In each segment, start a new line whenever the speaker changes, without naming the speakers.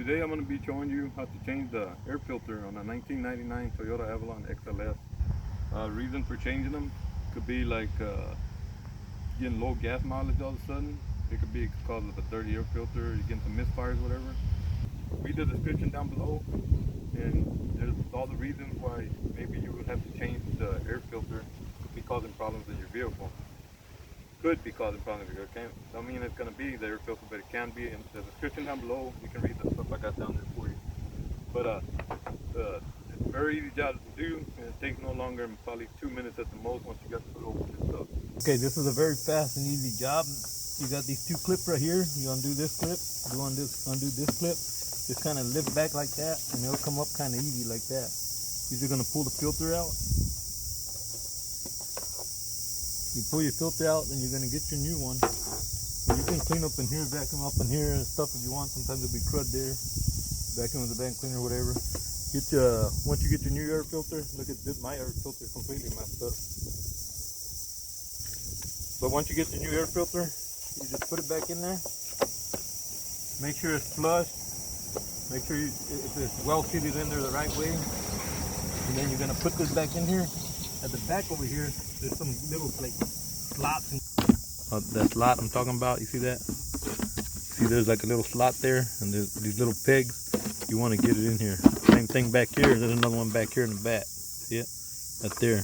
Today I'm going to be showing you how to change the air filter on a 1999 Toyota Avalon XLS. Reason for changing them could be like getting low gas mileage all of a sudden. It could be because of a dirty air filter, you're getting some misfires, whatever. Read the description down below, and there's all the reasons why maybe you would have to change the air filter. Could be causing problems in your vehicle. Could be causing problems in your vehicle. Don't mean it's going to be the air filter, but it can be. In the description down below, you can read the stuff I got down there for you. But it's a very easy job to do, and it takes no longer than probably 2 minutes at the most once you got to open this stuff.
Okay, this is a very fast and easy job. You got these two clips right here. You undo this clip, you undo this clip. Just kind of lift back like that, and it'll come up kind of easy like that. You're just gonna pull the filter out. You pull your filter out, and you're gonna get your new one. And you can clean up in here, vacuum up in here and stuff if you want. Sometimes there'll be crud there. Vacuum with the vacuum cleaner, whatever. Once you get your new air filter, look at this, my air filter is completely messed up. But once you get the new air filter, you just put it back in there. Make sure it's flushed. Make sure if it's well seated in there the right way. And then you're gonna put this back in here. At the back over here, there's some little like slots. That slot I'm talking about, you see that? See, there's like a little slot there, and there's these little pegs. You want to get it in here. Same thing back here. There's another one back here in the back. See it? Right there.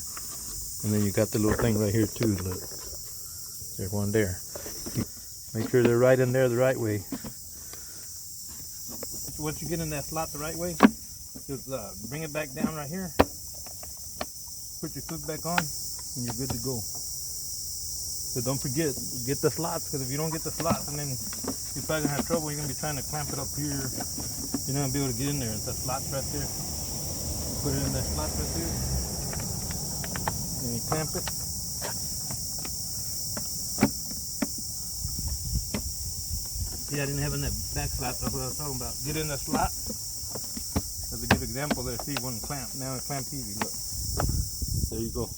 And then you got the little thing right here too. Look, there's one there. Make sure they're right in there the right way. Once you get in that slot the right way, just bring it back down right here. Put your clip back on, and you're good to go. So don't forget, get the slots, because if you don't get the slots, and then you're probably gonna have trouble. You're gonna be trying to clamp it up here. You're not gonna be able to get in there. It's the slots right there. Put it in that slot right there, and you clamp it. Yeah, I didn't have in that back slot. That's what I was talking about. Get in the slot. That's a good example there. See, it wouldn't clamp. Now it clamps easy. Look. There you go.